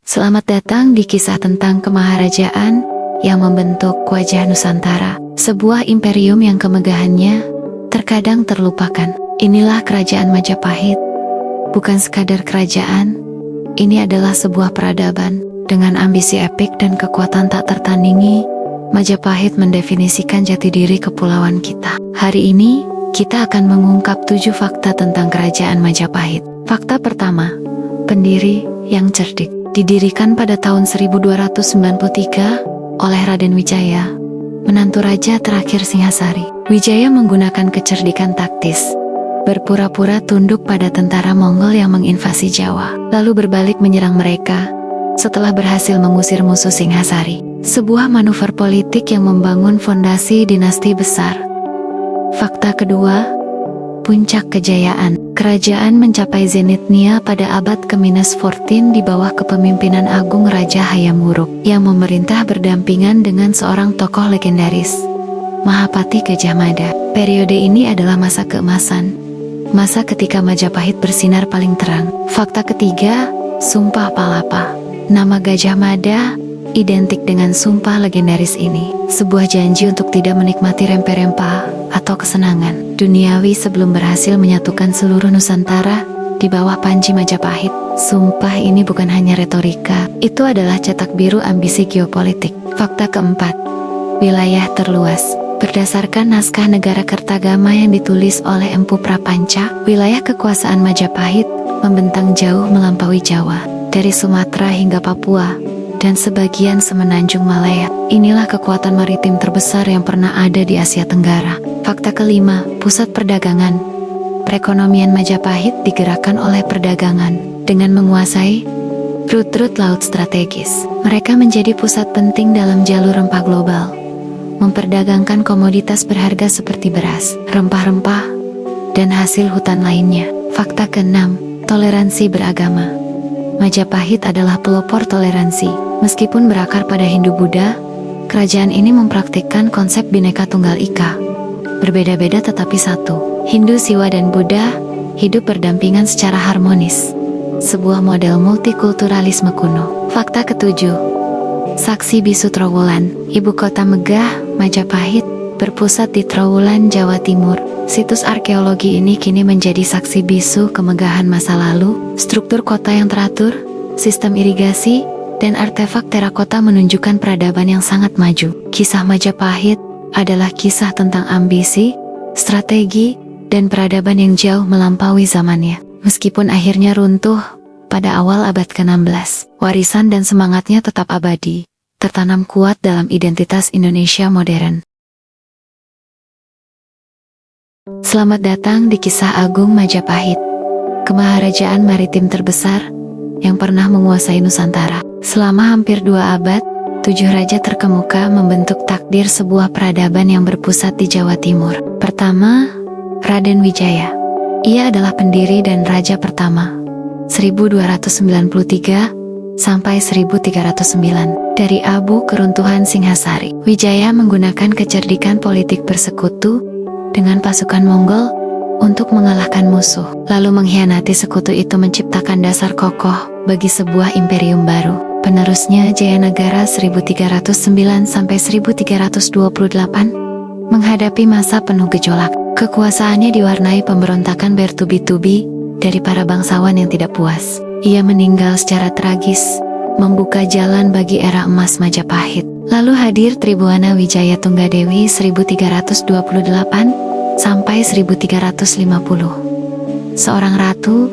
Selamat datang di kisah tentang kemaharajaan yang membentuk wajah Nusantara, sebuah imperium yang kemegahannya terkadang terlupakan. Inilah kerajaan Majapahit. Bukan sekadar kerajaan, ini adalah sebuah peradaban. Dengan ambisi epik dan kekuatan tak tertandingi, Majapahit mendefinisikan jati diri kepulauan kita. Hari ini, kita akan mengungkap 7 fakta tentang kerajaan Majapahit. Fakta pertama, pendiri yang cerdik. Didirikan pada tahun 1293 oleh Raden Wijaya, menantu raja terakhir Singhasari. Wijaya menggunakan kecerdikan taktis, berpura-pura tunduk pada tentara Mongol yang menginvasi Jawa, lalu berbalik menyerang mereka setelah berhasil mengusir musuh Singhasari. Sebuah manuver politik yang membangun fondasi dinasti besar. Fakta kedua, puncak kejayaan. Kerajaan mencapai zenitnya pada abad ke-14 di bawah kepemimpinan Agung Raja Hayam Wuruk yang memerintah berdampingan dengan seorang tokoh legendaris, Mahapati Gajah Mada. Periode ini adalah masa keemasan, masa ketika Majapahit bersinar paling terang. Fakta ketiga, Sumpah Palapa. Nama Gajah Mada identik dengan sumpah legendaris ini, sebuah janji untuk tidak menikmati rempah-rempah atau kesenangan duniawi sebelum berhasil menyatukan seluruh Nusantara di bawah panji Majapahit. Sumpah ini bukan hanya retorika, itu adalah cetak biru ambisi geopolitik. Fakta keempat, wilayah terluas. Berdasarkan naskah Negara Kertagama yang ditulis oleh Empu Prapanca, wilayah kekuasaan Majapahit membentang jauh melampaui Jawa, dari Sumatera hingga Papua dan sebagian semenanjung Malaya. Inilah kekuatan maritim terbesar yang pernah ada di Asia Tenggara. Fakta kelima, pusat perdagangan. Perekonomian Majapahit digerakkan oleh perdagangan. Dengan menguasai rut-rut laut strategis, mereka menjadi pusat penting dalam jalur rempah global, memperdagangkan komoditas berharga seperti beras, rempah-rempah, dan hasil hutan lainnya. Fakta keenam, toleransi beragama. Majapahit adalah pelopor toleransi. Meskipun berakar pada Hindu-Buddha, kerajaan ini mempraktikkan konsep Bhinneka Tunggal Ika. Berbeda-beda tetapi satu. Hindu, Siwa, dan Buddha hidup berdampingan secara harmonis. Sebuah model multikulturalisme kuno. Fakta ketujuh, Saksi Bisu Trowulan. Ibu kota megah, Majapahit, berpusat di Trowulan, Jawa Timur. Situs arkeologi ini kini menjadi saksi bisu kemegahan masa lalu. Struktur kota yang teratur, sistem irigasi, dan artefak terakota menunjukkan peradaban yang sangat maju. Kisah Majapahit adalah kisah tentang ambisi, strategi, dan peradaban yang jauh melampaui zamannya. Meskipun akhirnya runtuh pada awal abad ke-16, warisan dan semangatnya tetap abadi, tertanam kuat dalam identitas Indonesia modern. Selamat datang di Kisah Agung Majapahit, kemaharajaan maritim terbesar yang pernah menguasai Nusantara. Selama hampir 2 abad, 7 raja terkemuka membentuk takdir sebuah peradaban yang berpusat di Jawa Timur. Pertama, Raden Wijaya. Ia adalah pendiri dan raja pertama, 1293 sampai 1309. Dari abu keruntuhan Singhasari, Wijaya menggunakan kecerdikan politik bersekutu dengan pasukan Mongol untuk mengalahkan musuh, lalu mengkhianati sekutu itu menciptakan dasar kokoh bagi sebuah imperium baru. Penerusnya Jayanagara 1309 sampai 1328 menghadapi masa penuh gejolak. Kekuasaannya diwarnai pemberontakan bertubi-tubi dari para bangsawan yang tidak puas. Ia meninggal secara tragis, membuka jalan bagi era emas Majapahit. Lalu hadir Tribuana Wijaya Tunggadewi 1328 sampai 1350. Seorang ratu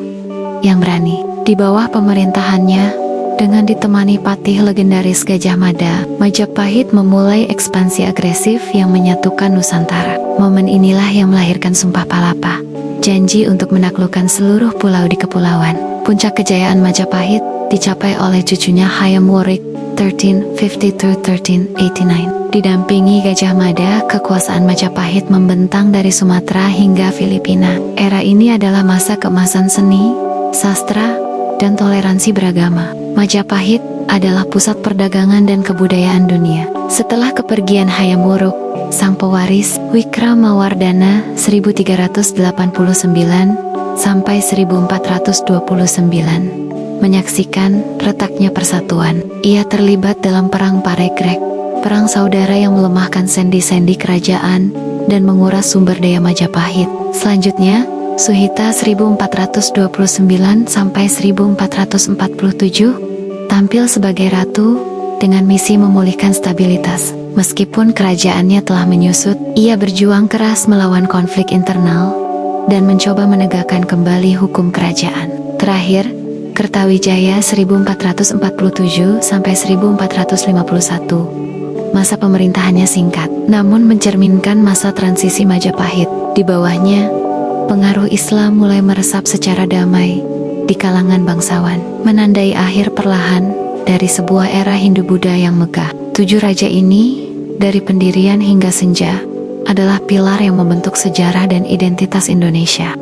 yang berani. Di bawah pemerintahannya, dengan ditemani patih legendaris Gajah Mada, Majapahit memulai ekspansi agresif yang menyatukan Nusantara. Momen inilah yang melahirkan Sumpah Palapa, janji untuk menaklukkan seluruh pulau di kepulauan. Puncak kejayaan Majapahit dicapai oleh cucunya Hayam Wuruk 1350-1389. Didampingi Gajah Mada, kekuasaan Majapahit membentang dari Sumatera hingga Filipina. Era ini adalah masa keemasan seni, sastra, dan toleransi beragama. Majapahit adalah pusat perdagangan dan kebudayaan dunia. Setelah kepergian Hayam Wuruk, sang pewaris Wikramawardhana 1389 sampai 1429 menyaksikan retaknya persatuan. Ia terlibat dalam Perang Paregreg, perang saudara yang melemahkan sendi-sendi kerajaan dan menguras sumber daya Majapahit. Selanjutnya, Suhita 1429 sampai 1447 tampil sebagai ratu dengan misi memulihkan stabilitas. Meskipun kerajaannya telah menyusut, ia berjuang keras melawan konflik internal dan mencoba menegakkan kembali hukum kerajaan. Terakhir, Kertawijaya 1447 sampai 1451. Masa pemerintahannya singkat, namun mencerminkan masa transisi Majapahit. Di bawahnya, pengaruh Islam mulai meresap secara damai di kalangan bangsawan, menandai akhir perlahan dari sebuah era Hindu-Buddha yang megah. 7 raja ini, dari pendirian hingga senja, adalah pilar yang membentuk sejarah dan identitas Indonesia.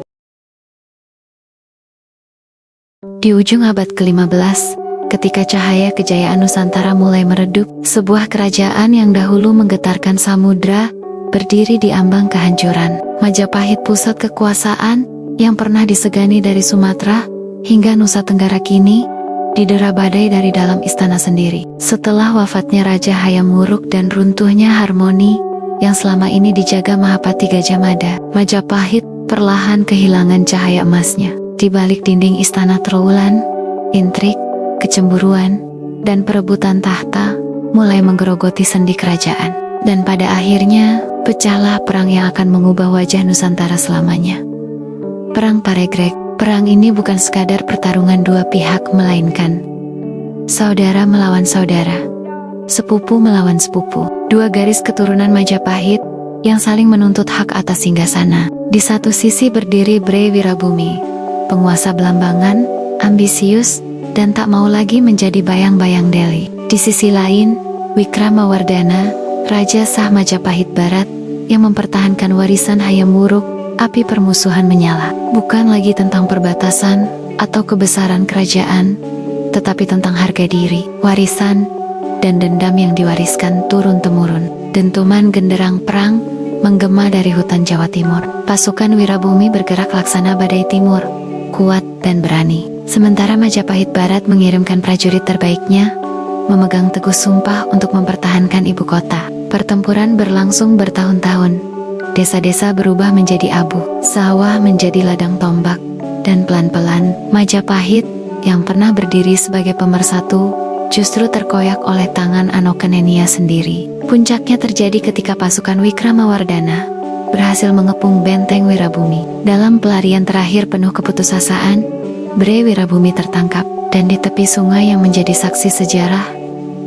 Di ujung abad ke-15, ketika cahaya kejayaan Nusantara mulai meredup, sebuah kerajaan yang dahulu menggetarkan samudra berdiri di ambang kehancuran. Majapahit, pusat kekuasaan yang pernah disegani dari Sumatera hingga Nusa Tenggara, kini didera badai dari dalam istana sendiri. Setelah wafatnya Raja Hayam Wuruk dan runtuhnya harmoni yang selama ini dijaga Mahapati Gajah Mada, Majapahit perlahan kehilangan cahaya emasnya. Di balik dinding istana Trowulan, intrik, kecemburuan, dan perebutan tahta mulai menggerogoti sendi kerajaan. Dan pada akhirnya, pecahlah perang yang akan mengubah wajah Nusantara selamanya. Perang Paregreg. Perang ini bukan sekadar pertarungan dua pihak, melainkan saudara melawan saudara, sepupu melawan sepupu. Dua garis keturunan Majapahit yang saling menuntut hak atas singgasana. Di satu sisi berdiri Bre Wirabumi, penguasa Belambangan, ambisius, dan tak mau lagi menjadi bayang-bayang Delhi. Di sisi lain, Wikramawardhana, Raja sah Majapahit Barat, yang mempertahankan warisan Hayam Wuruk. Api permusuhan menyala, bukan lagi tentang perbatasan atau kebesaran kerajaan, tetapi tentang harga diri, warisan, dan dendam yang diwariskan turun-temurun. Dentuman genderang perang menggema dari hutan Jawa Timur. Pasukan Wirabumi bergerak laksana badai timur, kuat dan berani. Sementara Majapahit Barat mengirimkan prajurit terbaiknya, memegang teguh sumpah untuk mempertahankan ibu kota. Pertempuran berlangsung bertahun-tahun. Desa-desa berubah menjadi abu, sawah menjadi ladang tombak, dan pelan-pelan Majapahit yang pernah berdiri sebagai pemersatu justru terkoyak oleh tangan Anokenenia sendiri. Puncaknya terjadi ketika pasukan Wikramawardhana berhasil mengepung benteng Wirabumi. Dalam pelarian terakhir penuh keputusasaan, Bre Wirabumi tertangkap, dan di tepi sungai yang menjadi saksi sejarah,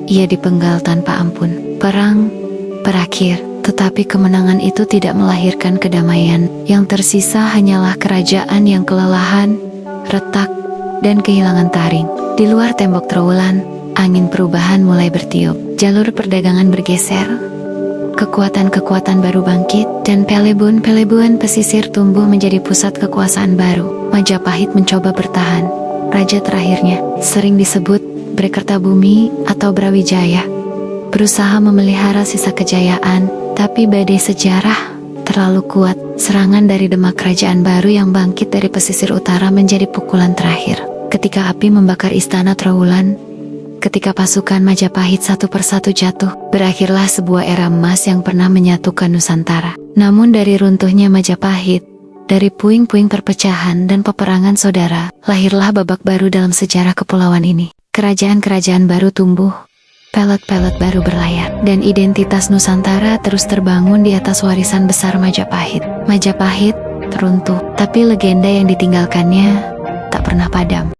ia dipenggal tanpa ampun. Perang berakhir. Tetapi kemenangan itu tidak melahirkan kedamaian. Yang tersisa hanyalah kerajaan yang kelelahan, retak, dan kehilangan taring. Di luar tembok Trowulan, angin perubahan mulai bertiup. Jalur perdagangan bergeser, kekuatan-kekuatan baru bangkit, dan pelebun-pelebuan pesisir tumbuh menjadi pusat kekuasaan baru. Majapahit mencoba bertahan. Raja terakhirnya, sering disebut Brekertabumi atau Brawijaya, berusaha memelihara sisa kejayaan. Tapi badai sejarah terlalu kuat. Serangan dari Demak, kerajaan baru yang bangkit dari pesisir utara, menjadi pukulan terakhir. Ketika api membakar istana Trowulan, ketika pasukan Majapahit satu persatu jatuh, berakhirlah sebuah era emas yang pernah menyatukan Nusantara. Namun dari runtuhnya Majapahit, dari puing-puing perpecahan dan peperangan saudara, lahirlah babak baru dalam sejarah kepulauan ini. Kerajaan-kerajaan baru tumbuh, pelet-pelet baru berlayar, dan identitas Nusantara terus terbangun di atas warisan besar Majapahit. Majapahit teruntuh, tapi legenda yang ditinggalkannya tak pernah padam.